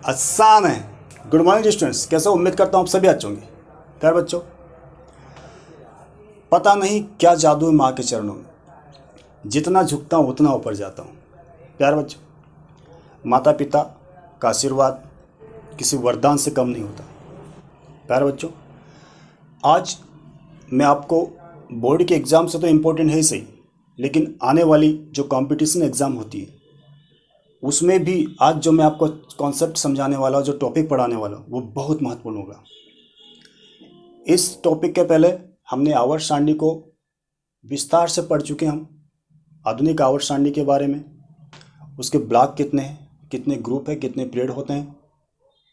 आसान है। Good morning students, कैसे उम्मीद करता हूँ आप सभी अच्छे होंगे। प्यारे बच्चों, पता नहीं क्या जादू है माँ के चरणों में, जितना झुकता हूँ उतना ऊपर जाता हूँ। प्यारे बच्चों, माता पिता का आशीर्वाद किसी वरदान से कम नहीं होता। प्यारे बच्चों, आज मैं आपको बोर्ड के एग्ज़ाम से तो इम्पोर्टेंट है ही सही, लेकिन आने वाली जो कंपटीशन एग्ज़ाम होती है उसमें भी आज जो मैं आपको कॉन्सेप्ट समझाने वाला हूँ, जो टॉपिक पढ़ाने वाला हूँ, वो बहुत महत्वपूर्ण होगा। इस टॉपिक के पहले हमने आवर्त सारणी को विस्तार से पढ़ चुके हैं। हम आधुनिक आवर्त सारणी के बारे में, उसके ब्लॉक कितने हैं, कितने ग्रुप है, कितने पीरियड होते हैं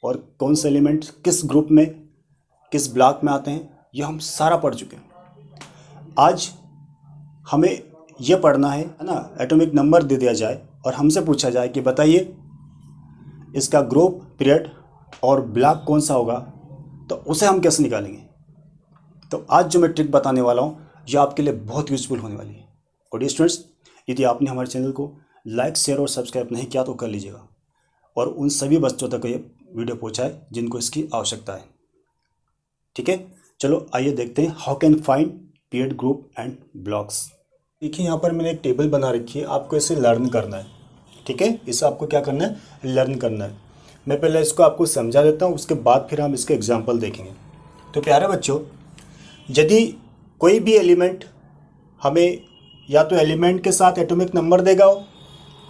और कौन से एलिमेंट किस ग्रुप में किस ब्लॉक में आते हैं, ये हम सारा पढ़ चुके हैं। आज हमें ये पढ़ना है ना, एटॉमिक नंबर दे दिया जाए और हमसे पूछा जाए कि बताइए इसका ग्रुप, पीरियड और ब्लॉक कौन सा होगा, तो उसे हम कैसे निकालेंगे। तो आज जो मैं ट्रिक बताने वाला हूँ यह आपके लिए बहुत यूजफुल होने वाली है। और स्टूडेंट्स, यदि आपने हमारे चैनल को लाइक, शेयर और सब्सक्राइब नहीं किया तो कर लीजिएगा और उन सभी बच्चों तक ये वीडियो पहुँचाए जिनको इसकी आवश्यकता है। ठीक है, चलो आइए देखते हैं how can find period, group and blocks. देखिए यहाँ पर मैंने एक टेबल बना रखी है, आपको इसे लर्न करना है। ठीक है, इसे आपको क्या करना है, लर्न करना है। मैं पहले इसको आपको समझा देता हूँ, उसके बाद फिर हम इसके एग्जांपल देखेंगे। तो प्यारे बच्चों, यदि कोई भी एलिमेंट हमें या तो एलिमेंट के साथ एटॉमिक नंबर देगा हो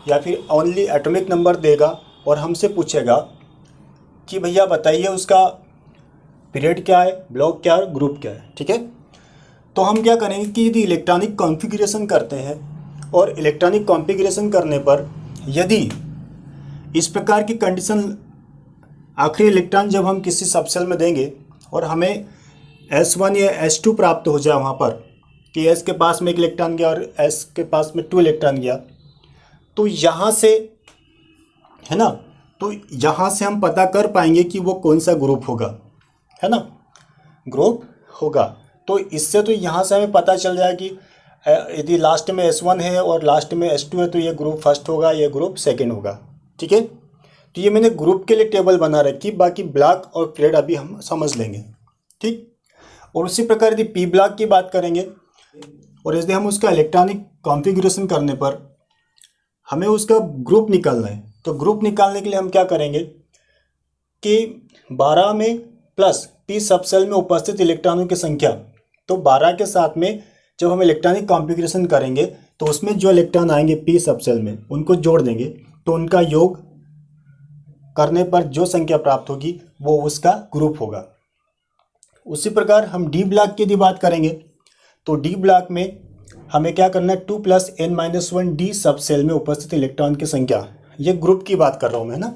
या फिर ओनली एटॉमिक नंबर देगा और हमसे पूछेगा कि भैया बताइए उसका पीरियड क्या है, ब्लॉक क्या है, ग्रुप क्या है। ठीक है, तो हम क्या करेंगे कि यदि इलेक्ट्रॉनिक कॉन्फ़िगरेशन करते हैं और इलेक्ट्रॉनिक कॉन्फ़िगरेशन करने पर यदि इस प्रकार की कंडीशन, आखिरी इलेक्ट्रॉन जब हम किसी सबसेल में देंगे और हमें S1 या S2 प्राप्त हो जाए वहाँ पर कि S के पास में एक इलेक्ट्रॉन गया और S के पास में 2 इलेक्ट्रॉन गया, तो यहाँ से है ना, तो यहाँ से हम पता कर पाएंगे कि वो कौन सा ग्रुप होगा, है ना, ग्रुप होगा। तो इससे तो यहाँ से हमें पता चल जाए कि यदि लास्ट में S1 है और लास्ट में S2 है तो ये ग्रुप फर्स्ट होगा, ये ग्रुप सेकंड होगा। ठीक है, तो ये मैंने ग्रुप के लिए टेबल बना रखी, बाकी ब्लॉक और पीरियड अभी हम समझ लेंगे। ठीक, और उसी प्रकार यदि पी ब्लॉक की बात करेंगे और यदि हम उसका इलेक्ट्रॉनिक कॉन्फ़िगरेशन करने पर हमें उसका ग्रुप निकालना है, तो ग्रुप निकालने के लिए हम क्या करेंगे कि 12 में प्लस पी सबसेल में उपस्थित इलेक्ट्रॉनों की संख्या, तो 12 के साथ में जब हम इलेक्ट्रॉनिक कॉन्फ़िगरेशन करेंगे तो उसमें जो इलेक्ट्रॉन आएंगे पी सबसेल में उनको जोड़ देंगे, तो उनका योग करने पर जो संख्या प्राप्त होगी वो उसका ग्रुप होगा। उसी प्रकार हम डी ब्लॉक की यदि बात करेंगे तो डी ब्लॉक में हमें क्या करना है, 2 + n-1 डी सबसेल में उपस्थित इलेक्ट्रॉन की संख्या, ये ग्रुप की बात कर रहा हूँ मैं ना।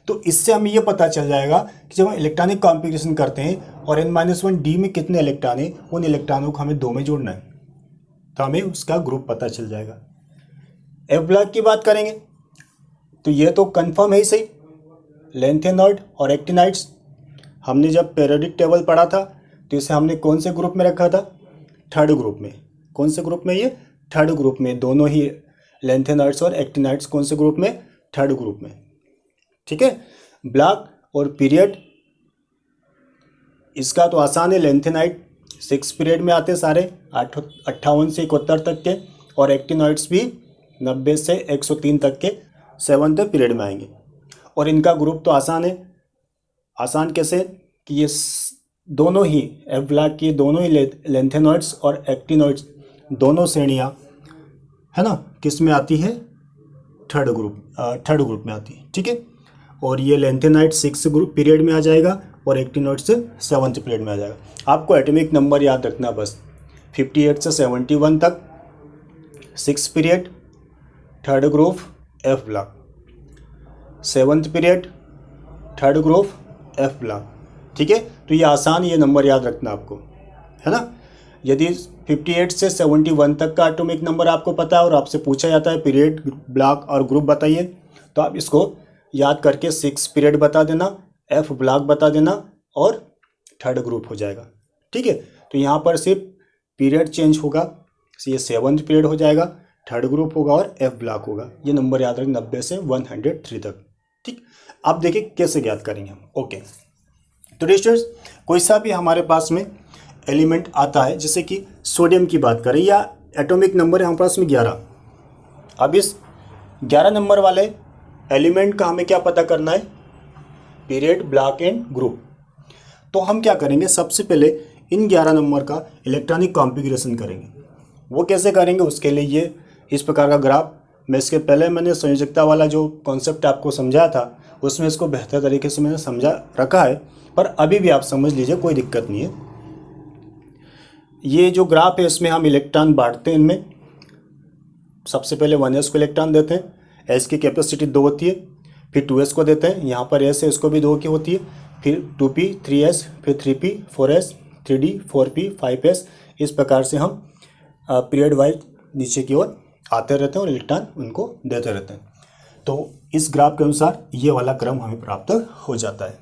तो इससे हमें ये पता चल जाएगा कि जब हम इलेक्ट्रॉनिक कॉन्फ़िगरेशन करते हैं और n-1 डी में कितने इलेक्ट्रॉन हैं, उन इलेक्ट्रॉनों को हमें 2 में जोड़ना है, तो हमें उसका ग्रुप पता चल जाएगा। एफ ब्लॉक की बात करेंगे तो ये तो कंफर्म है ही सही, लैंथेनॉइड और एक्टिनाइड्स। हमने जब पीरियोडिक टेबल पढ़ा था तो इसे हमने कौन से ग्रुप में रखा था, थर्ड ग्रुप में। कौन से ग्रुप में, ये थर्ड ग्रुप में, दोनों ही लैंथेनॉइड्स और एक्टिनाइड्स कौन से ग्रुप में, थर्ड ग्रुप में। ठीक है, ब्लॉक और पीरियड इसका तो आसान है, लेंथेनाइड 6 पीरियड में आते सारे, 58 से 71 तक के, और एक्टिनॉइड्स भी 90 से 103 तक के 7th पीरियड में आएंगे। और इनका ग्रुप तो आसान है। आसान कैसे कि ये दोनों ही एफ ब्लॉक की दोनों ही लेंथेनॉइड्स और एक्टिनॉइड्स दोनों श्रेणियाँ है ना, किस में आती है, थर्ड ग्रुप में आती है। ठीक है, और ये लेंथेनाइड 6 ग्रुप पीरियड में आ जाएगा और एक्टिनॉइड से 7th पीरियड में आ जाएगा। आपको एटॉमिक नंबर याद रखना बस, 58 से 71 तक 6 period, third group F block, 7th period, third group F block. ठीक है, तो ये आसान, ये नंबर याद रखना आपको, है ना। यदि 58 से 71 तक का एटॉमिक नंबर आपको पता है और आपसे पूछा जाता है पीरियड, ब्लॉक और ग्रुप बताइए, तो आप इसको याद करके 6 पीरियड बता देना, एफ ब्लॉक बता देना और थर्ड ग्रुप हो जाएगा। ठीक है, तो यहाँ पर सिर्फ पीरियड चेंज होगा, ये 7th पीरियड हो जाएगा, थर्ड ग्रुप होगा और एफ ब्लॉक होगा। ये नंबर याद रखें 90 से 103 तक। ठीक, अब देखिए कैसे ज्ञात करेंगे हम। ओके, तो स्टूडेंट्स कोई सा भी हमारे पास में एलिमेंट आता है, जैसे कि सोडियम की बात करें, या एटॉमिक नंबर है हमारे पास में 11। अब इस 11 नंबर वाले एलिमेंट का हमें क्या पता करना है, पीरियड, ब्लॉक एंड ग्रुप। तो हम क्या करेंगे, सबसे पहले इन 11 नंबर का इलेक्ट्रॉनिक कॉन्फ़िगरेशन करेंगे। वो कैसे करेंगे, उसके लिए ये इस प्रकार का ग्राफ, मैं इसके पहले मैंने संयोजकता वाला जो कॉन्सेप्ट आपको समझाया था उसमें इसको बेहतर तरीके से मैंने समझा रखा है, पर अभी भी आप समझ लीजिए, कोई दिक्कत नहीं है। ये जो ग्राफ है इसमें हम इलेक्ट्रॉन बांटते हैं, इनमें सबसे पहले 1s को इलेक्ट्रॉन देते हैं, s की कैपेसिटी 2 होती है, फिर 2s को देते हैं, यहाँ पर s है इसको भी 2 की होती है, फिर 2p 3s, फिर 3p 4s, 3d 4p 5s, इस प्रकार से हम पीरियड वाइज नीचे की ओर आते रहते हैं और इलेक्ट्रॉन उनको देते रहते हैं। तो इस ग्राफ के अनुसार ये वाला क्रम हमें प्राप्त हो जाता है,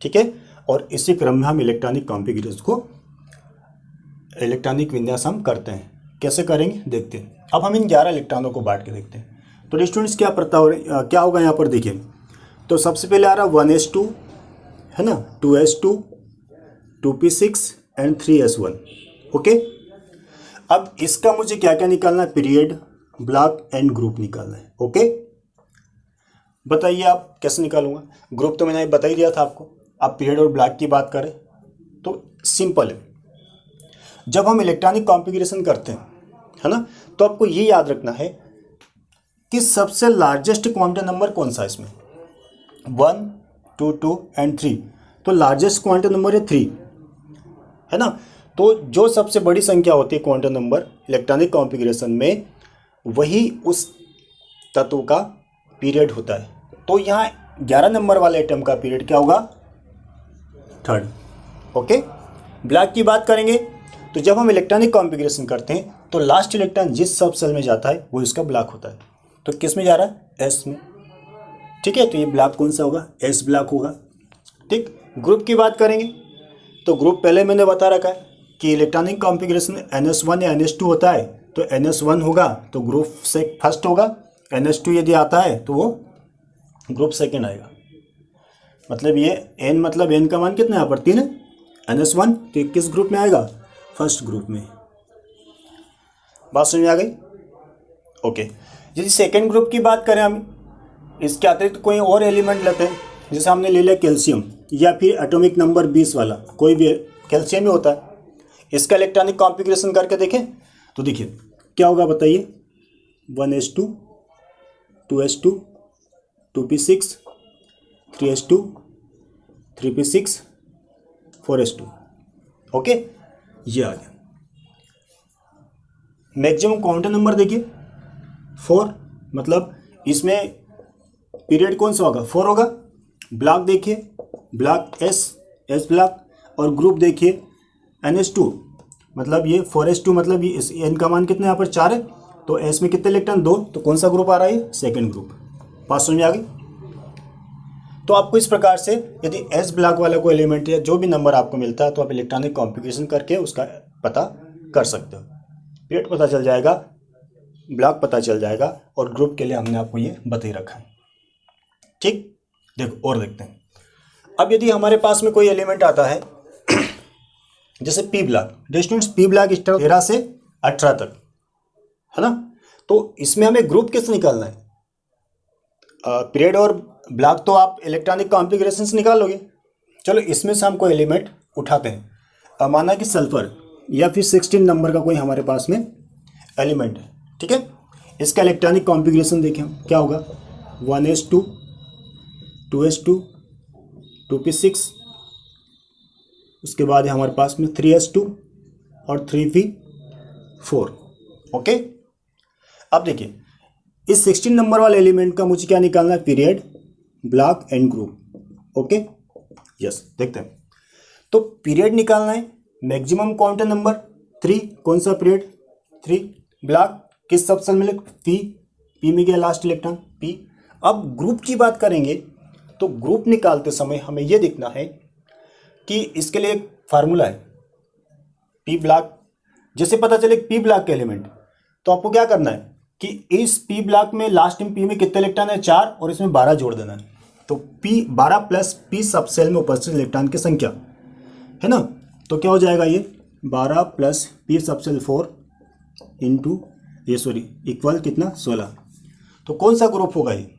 ठीक है। और इसी क्रम में हम इलेक्ट्रॉनिक कॉन्फ़िगरेशन को, इलेक्ट्रॉनिक विन्यास हम करते हैं। कैसे करेंगे देखते हैं। अब हम इन 11 इलेक्ट्रॉनों को बांट के देखते हैं। तो स्टूडेंट्स क्या होगा यहाँ पर देखिए, तो सबसे पहले आ रहा 1s2 है ना, 2s2, 2p6 and 3s1। Okay, अब इसका मुझे क्या क्या निकालना है, पीरियड, ब्लॉक एंड ग्रुप निकालना है। ओके, बताइए आप कैसे निकालूंगा। ग्रुप तो मैंने बता ही दिया था आपको। आप पीरियड और ब्लॉक की बात करें तो सिंपल है, जब हम इलेक्ट्रॉनिक कॉन्फ़िगरेशन करते हैं है ना, तो आपको ये याद रखना है कि सबसे लार्जेस्ट क्वांटम नंबर कौन सा है इसमें, 1, 2, 2 एंड 3। तो लार्जेस्ट क्वांटम नंबर है 3 है ना। तो जो सबसे बड़ी संख्या होती है क्वांटम नंबर इलेक्ट्रॉनिक कॉन्फ़िगरेशन में, वही उस तत्व का पीरियड होता है। तो यहाँ 11 नंबर वाले एटम का पीरियड क्या होगा, 3rd। ओके, ब्लॉक की बात करेंगे तो जब हम इलेक्ट्रॉनिक कॉन्फ़िगरेशन करते हैं तो लास्ट इलेक्ट्रॉन जिस सब सेल में जाता है वो इसका ब्लॉक होता है। तो किस में जा रहा है, एस में, ठीक है। तो ये ब्लॉक कौन सा होगा, एस ब्लॉक होगा, ठीक। ग्रुप की बात करेंगे तो ग्रुप पहले मैंने बता रखा है कि इलेक्ट्रॉनिक कॉन्फ़िगरेशन NS1 या NS2 होता है, तो NS1 होगा तो ग्रुप से फर्स्ट होगा, NS2 यदि आता है तो वो ग्रुप सेकेंड आएगा। मतलब ये n, मतलब n का मान कितना है यहाँ पर 3 है, NS1 तो किस ग्रुप में आएगा, फर्स्ट ग्रुप में। बात समझ में आ गई। ओके, यदि सेकेंड ग्रुप की बात करें हम, इसके अतिरिक्त कोई और एलिमेंट लेते हैं, जैसे हमने ले लिया कैल्शियम, या फिर एटॉमिक नंबर 20 वाला कोई भी कैल्शियम ही होता है, इसका इलेक्ट्रॉनिक कॉन्फ़िगरेशन करके देखें तो देखिए क्या होगा, बताइए 1s2, 2s2, 2p6, 3s2, 3p6, 4s2। Okay, ये आ गया। मैक्सिमम क्वांटम नंबर देखिए 4, मतलब इसमें पीरियड कौन सा होगा, 4 होगा। ब्लॉक देखिए, ब्लॉक एस ब्लॉक, और ग्रुप देखिए NS2, मतलब ये 4s2, मतलब ये n का मान कितना यहाँ पर 4 है, तो s में कितने इलेक्ट्रॉन 2, तो कौन सा ग्रुप आ रहा है, सेकेंड ग्रुप। बात समझ में आ गई। तो आपको इस प्रकार से यदि एस ब्लॉक वाला कोई एलिमेंट या जो भी नंबर आपको मिलता है तो आप इलेक्ट्रॉनिक कॉन्फ़िगरेशन करके उसका पता कर सकते हो। पीरियड पता चल जाएगा, ब्लॉक पता चल जाएगा, और ग्रुप के लिए हमने आपको ये बता ही रखा है, ठीक। देखो और देखते हैं। अब यदि हमारे पास में कोई एलिमेंट आता है जैसे P block, students P block 13 से 18 तक है ना, तो इसमें हमें ग्रुप किस निकालना है, पीरियड और ब्लॉक तो आप इलेक्ट्रॉनिक कॉन्फ़िगरेशन से निकालोगे। चलो इसमें से हम कोई एलिमेंट उठाते हैं, माना कि सल्फर या फिर 16 नंबर का कोई हमारे पास में एलिमेंट है, ठीक है। इसका इलेक्ट्रॉनिक कॉन्फ़िगरेशन देखें हम, क्या होगा, 1s2, 2s2, 2p6, उसके बाद है हमारे पास में 3s2 और 3p4। ओके, अब देखिए इस 16 नंबर वाले एलिमेंट का मुझे क्या निकालना है, period, block and group. Okay, yes, देखते हैं। तो पीरियड निकालना है, मैक्सिमम क्वांटम नंबर 3, कौन सा पीरियड 3, ब्लॉक किस सब सेल में, पी में गया लास्ट इलेक्ट्रॉन p। अब ग्रुप की बात करेंगे तो ग्रुप निकालते समय हमें यह देखना है कि इसके लिए एक फार्मूला है, पी ब्लॉक। जैसे पता चले पी ब्लॉक के एलिमेंट तो आपको क्या करना है, कि इस पी ब्लॉक में लास्ट में पी में कितने इलेक्ट्रॉन है 4 और इसमें 12 जोड़ देना है। तो पी 12 प्लस पी सब सेल में उपस्थित इलेक्ट्रॉन की संख्या है ना। तो क्या हो जाएगा ये 12 प्लस पी सब सेल 4 इंटू इक्वल कितना 16। तो कौन सा ग्रुप होगा ये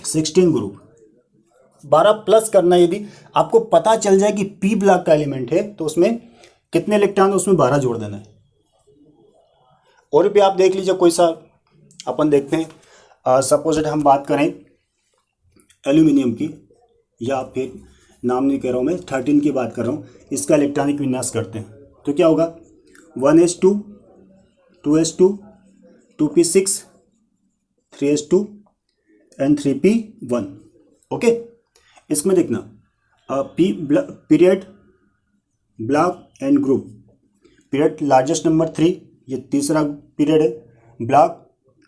16 ग्रुप। 12 प्लस करना, यदि आपको पता चल जाए कि पी ब्लॉक का एलिमेंट है तो उसमें कितने इलेक्ट्रॉन है उसमें 12 जोड़ देना है। और भी आप देख लीजिए कोई सा अपन देखते हैं। सपोज हम बात करें एल्यूमिनियम की, या फिर नाम नहीं कह रहा हूँ मैं, 13 की बात कर रहा हूँ। इसका इलेक्ट्रॉनिक विन्यास करते हैं तो क्या होगा 1s2 2s2 2p6 3s2 and 3p1। Okay, इसमें देखना period block and group. Period largest number 3, ये तीसरा पीरियड है। ब्लॉक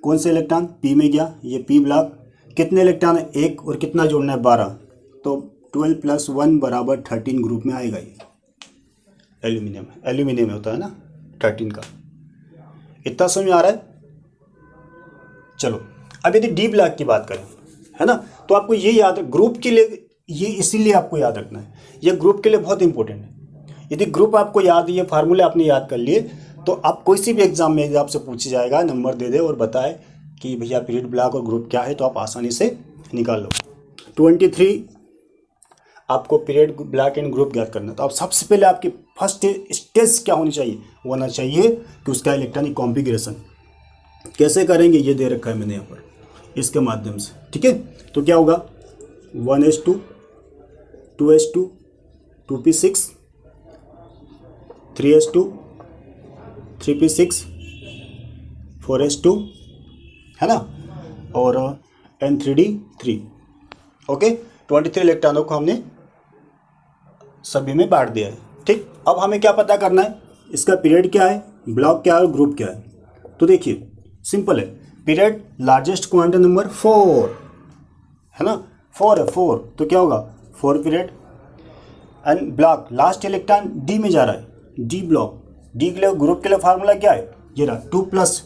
कौन से इलेक्ट्रॉन पी में गया, ये पी ब्लॉक। कितने इलेक्ट्रॉन है 1 और कितना जोड़ना है 12, तो 12 + 1 = 13 ग्रुप में आएगा ये। एल्यूमिनियम होता है ना 13 का। इतना समझ आ रहा है। चलो अब यदि डी ब्लॉक की बात करें, है ना, तो आपको ये याद ग्रुप के लिए, ये इसीलिए आपको याद रखना है, ये ग्रुप के लिए बहुत इंपॉर्टेंट है। यदि ग्रुप आपको याद, ये फार्मूले आपने याद कर लिए, तो आप कोई सी भी एग्जाम में यदि आपसे पूछा जाएगा, नंबर दे दे और बताए कि भैया पीरियड ब्लॉक और ग्रुप क्या है, तो आप आसानी से निकाल लो। 23 आपको पीरियड ब्लॉक एंड ग्रुप ज्ञात करना। तो आप सबसे पहले आपकी फर्स्ट स्टेज क्या होनी चाहिए, वो होना चाहिए कि उसका इलेक्ट्रॉनिक कॉन्फ़िगरेशन कैसे करेंगे, ये दे रखा है मैंने यहाँ पर इसके माध्यम से। ठीक है, तो क्या होगा 1s2 2s2 2p6 3s2 3p6 4s2, है ना, और n3d3। ओके, 23 इलेक्ट्रॉनों को हमने सभी में बांट दिया है। ठीक, अब हमें क्या पता करना है, इसका पीरियड क्या है, ब्लॉक क्या है और ग्रुप क्या है। तो देखिए सिंपल है, पीरियड लार्जेस्ट क्वांटम नंबर 4 है ना, 4 है 4, तो क्या होगा 4 period. And block last electron D में जा रहा है, डी ब्लॉक। डी के लिए ग्रुप के लिए फार्मूला क्या है, ये रहा 2 +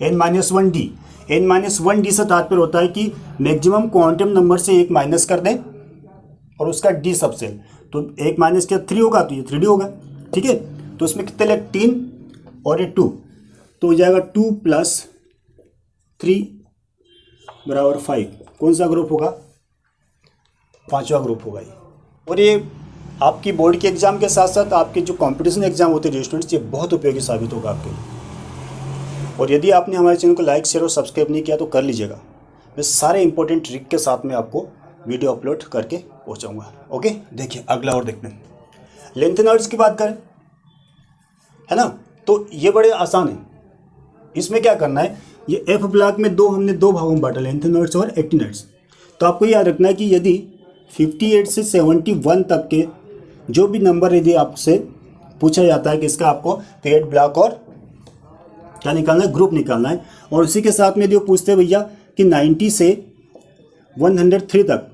n-1d। n-1d से तात्पर्य होता है कि मैक्सिमम क्वांटम नंबर से एक माइनस कर दें और उसका डी सबसेल, तो एक माइनस क्या 3 होगा, तो ये 3d होगा। ठीक है, तो इसमें कितने लगे 3 और ये 2, तो हो जाएगा 2 + 3 = 5। कौन सा ग्रुप होगा, 5वां ग्रुप होगा ये। और ये आपकी बोर्ड के एग्जाम के साथ साथ आपके जो कंपटीशन एग्जाम होते हैं स्टूडेंट्स, ये बहुत उपयोगी साबित होगा आपके लिए। और यदि आपने हमारे चैनल को लाइक शेयर और सब्सक्राइब नहीं किया तो कर लीजिएगा। मैं सारे इंपॉर्टेंट ट्रिक के साथ में आपको वीडियो अपलोड करके पहुंचाऊंगा। ओके, देखिए अगला और देखते हैं, लेंथेनॉइड्स की बात करें, है ना, तो ये बड़े आसान है। इसमें क्या करना है, ये एफ ब्लॉक में हमने दो भागों में बांटा, लेंथेनॉइड्स और एक्टिनॉइड्स। तो आपको याद रखना है कि यदि 58 से 71 तक के जो भी नंबर यदि आपसे पूछा जाता है कि इसका आपको पीरियड ब्लॉक और क्या निकालना है, ग्रुप निकालना है। और उसी के साथ में यदि वो पूछते हैं भैया कि 90 से 103 तक,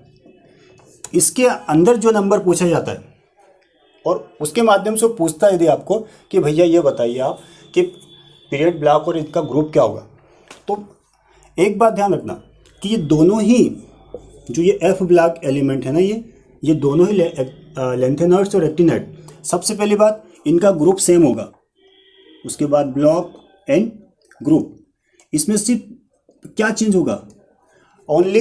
इसके अंदर जो नंबर पूछा जाता है और उसके माध्यम से पूछता है यदि आपको कि भैया ये बताइए आप कि पीरियड ब्लॉक और इनका ग्रुप क्या होगा, तो एक बात ध्यान रखना कि ये दोनों ही जो ये एफ ब्लॉक एलिमेंट है ना, ये दोनों ही लेंथेनॉइड्स और एक्टिनॉइड, सबसे पहली बात इनका ग्रुप सेम होगा। उसके बाद ब्लॉक एंड ग्रुप, इसमें सिर्फ क्या चेंज होगा, ओनली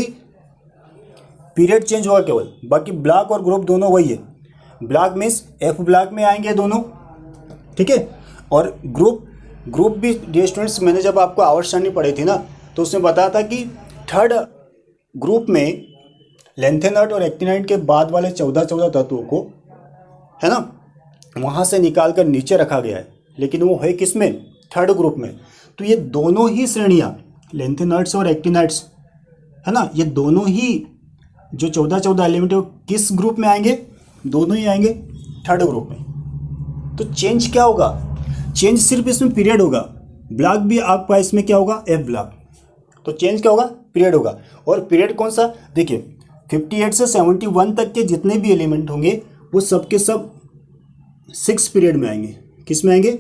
पीरियड चेंज होगा केवल, बाकी ब्लॉक और ग्रुप दोनों वही है। ब्लॉक मीन्स एफ ब्लॉक में आएंगे दोनों, ठीक है, और ग्रुप भी डियर स्टूडेंट्स, मैंने जब आपको आवर्त सारणी पढ़ी थी ना, तो उसमें बताया था कि थर्ड ग्रुप में लेंथेनॉइड और एक्टिनॉइड के बाद वाले 14 तत्वों को, है ना, वहाँ से निकाल कर नीचे रखा गया है, लेकिन वो है किस में, थर्ड ग्रुप में। तो ये दोनों ही श्रेणियाँ लेंथेनॉइड्स और एक्टिनॉइड्स, है ना, ये दोनों ही जो 14 एलिमेंट है वो किस ग्रुप में आएंगे, दोनों ही आएंगे थर्ड ग्रुप में। तो चेंज क्या होगा, चेंज सिर्फ इसमें पीरियड होगा। ब्लॉक भी आपका इसमें क्या होगा, एफ ब्लॉक, तो चेंज क्या होगा, पीरियड होगा। और पीरियड कौन सा, देखिए 58 से 71 तक के जितने भी एलिमेंट होंगे वो सब के सब 6 पीरियड में आएंगे। किस में आएंगे,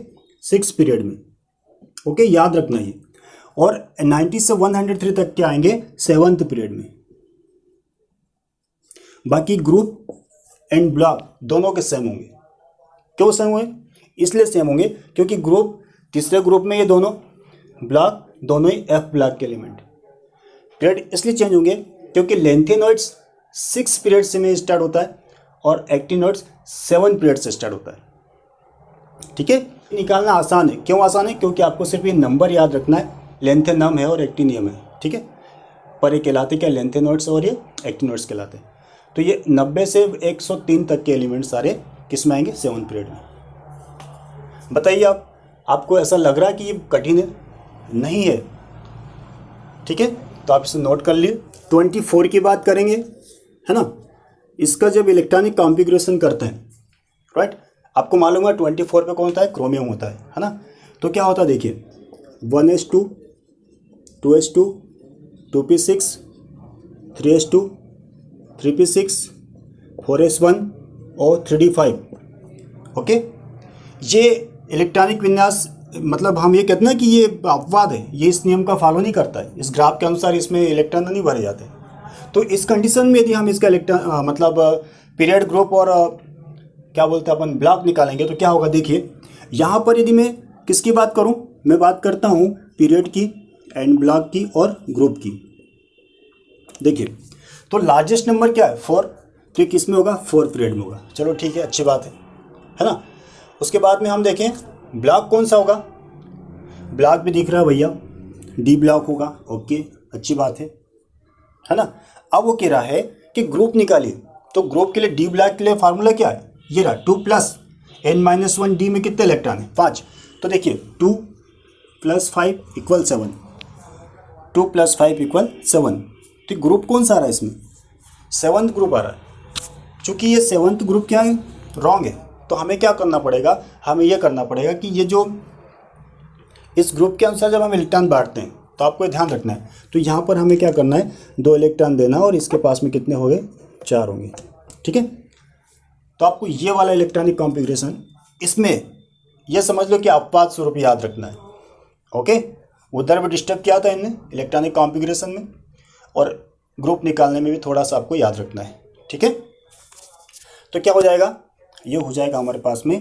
6 पीरियड में। ओके, याद रखना ये। और 90 से 103 तक के आएंगे 7th पीरियड में। बाकी ग्रुप एंड ब्लॉक दोनों के सेम होंगे। क्यों सेम होंगे? इसलिए सेम होंगे क्योंकि ग्रुप, तीसरे ग्रुप में ये दोनों, ब्लॉक दोनों ही F ब्लॉक के एलिमेंट। पीरियड इसलिए चेंज होंगे क्योंकि लेंथेनॉइड्स 6 पीरियड से में स्टार्ट होता है और एक्टिनॉइड्स 7 पीरियड से स्टार्ट होता है। ठीक है, निकालना आसान है। क्यों आसान है? क्योंकि आपको सिर्फ ये नंबर याद रखना है, लेंथेनम है और एक्टिनियम है। ठीक है, पर ये कहलाते क्या? लेंथेनॉइड्स और ये एक्टिनॉइड्स कहलाते हैं। तो ये 90 से 103 तक के एलिमेंट सारे किस में आएंगे? 7th पीरियड में। बताइए आपको ऐसा लग रहा है कि ये कठिन है? नहीं है। ठीक है, तो आप इसे नोट कर लिए। 24 की बात करेंगे, है ना। इसका जब इलेक्ट्रॉनिक कॉन्फ़िगरेशन करते हैं, राइट, आपको मालूम है 24 पे कौन होता है? क्रोमियम होता है ना। तो क्या होता है देखिए, 1s2, 2s2, 2p6, 3s2, 3p6, 4s1 और 3d5। ओके, ये इलेक्ट्रॉनिक विन्यास, मतलब हम ये कहते हैं ना कि ये अपवाद है, ये इस नियम का फॉलो नहीं करता है। इस ग्राफ के अनुसार इसमें इलेक्ट्रॉन नहीं भरे जाते। तो इस कंडीशन में यदि हम इसका इलेक्ट्रॉन मतलब पीरियड, ग्रुप और क्या बोलते हैं अपन, ब्लॉक निकालेंगे तो क्या होगा? देखिए यहाँ पर यदि मैं किसकी बात करूँ, मैं बात करता हूँ पीरियड की एंड ब्लॉक की और ग्रुप की। देखिए तो लार्जेस्ट नंबर क्या है? 4। तो किस में होगा? 4 पीरियड में होगा। चलो ठीक है, अच्छी बात है ना। उसके बाद में हम देखें ब्लॉक कौन सा होगा। ब्लॉक भी दिख रहा है भैया, डी ब्लॉक होगा। ओके, अच्छी बात है ना। अब वो कह रहा है कि ग्रुप निकालिए, तो ग्रुप के लिए डी ब्लॉक के लिए फार्मूला क्या है? ये रहा 2 + n-1 डी में कितने इलेक्ट्रॉन है? 5। तो देखिए 2 + 5 = 7। 2 + 5 = 7। तो ग्रुप कौन सा आ रहा है इसमें? 7th ग्रुप आ रहा है। चूँकि ये 7th ग्रुप क्या है? रॉन्ग है। तो हमें क्या करना पड़ेगा? हमें यह करना पड़ेगा कि ये जो इस ग्रुप के अनुसार जब हम इलेक्ट्रॉन बांटते हैं तो आपको ध्यान रखना है। तो यहाँ पर हमें क्या करना है? 2 इलेक्ट्रॉन देना और इसके पास में कितने हो गए? 4 होंगे। ठीक है, तो आपको ये वाला इलेक्ट्रॉनिक कॉन्फ़िगरेशन इसमें ये समझ लो कि अपवाद स्वरूप याद रखना है। ओके, उधर भी डिस्टर्ब किया था इनने इलेक्ट्रॉनिक कॉन्फ़िगरेशन में, और ग्रुप निकालने में भी थोड़ा सा आपको याद रखना है। ठीक है, तो क्या हो जाएगा? ये हो जाएगा हमारे पास में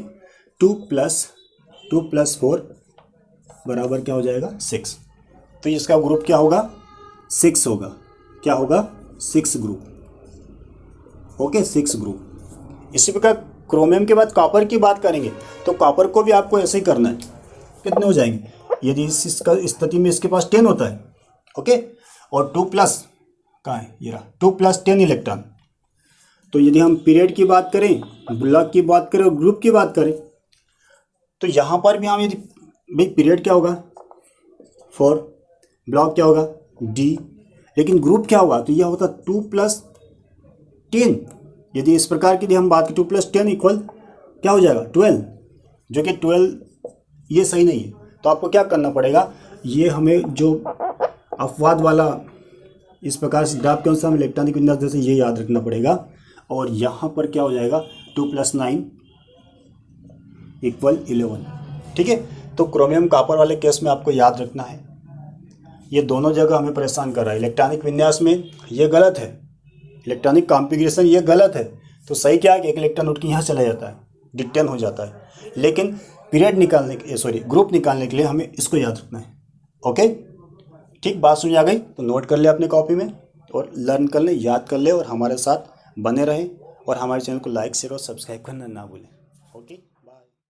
2 + 4 बराबर क्या हो जाएगा? 6। तो इसका ग्रुप क्या होगा? 6 होगा। क्या होगा? 6 ग्रुप। Okay, 6 group. इसी प्रकार क्रोमियम के बाद कॉपर की बात करेंगे तो कॉपर को भी आपको ऐसे ही करना है। कितने हो जाएंगे? यदि इसका स्थिति में इसके पास 10 होता है। ओके, और 2 + कहाँ है? ये रहा 2 + 10 इलेक्ट्रॉन। तो यदि हम पीरियड की बात करें, ब्लॉक की बात करें और ग्रुप की बात करें, तो यहाँ पर भी हम यदि भाई पीरियड क्या होगा? 4, ब्लॉक क्या होगा? D, लेकिन ग्रुप क्या होगा? तो यह होता 2 + 10। यदि इस प्रकार की हम बात की 2 + 10 = क्या हो जाएगा? 12, जो कि 12 ये सही नहीं है। तो आपको क्या करना पड़ेगा? ये हमें जो अपवाद वाला इस प्रकार से ग्राफ के अनुसार इलेक्ट्रॉनिक विन्यास जैसे ये याद रखना पड़ेगा। और यहाँ पर क्या हो जाएगा? 2 + 9 = 11। ठीक है, तो क्रोमियम कॉपर वाले केस में आपको याद रखना है। ये दोनों जगह हमें परेशान कर रहा है। इलेक्ट्रॉनिक विन्यास में ये गलत है, इलेक्ट्रॉनिक कॉन्फ़िगरेशन ये गलत है। तो सही क्या है कि एक इलेक्ट्रॉन उठ के यहाँ चला जाता है, डिटेन हो जाता है। लेकिन पीरियड निकालने के ग्रुप निकालने के लिए हमें इसको याद रखना है। ओके, ठीक, बात समझ आ गई? तो नोट कर ले अपने कॉपी में और लर्न कर ले, याद कर ले, और हमारे साथ बने रहें। और हमारे चैनल को लाइक, शेयर और सब्सक्राइब करना ना भूलें। ओके।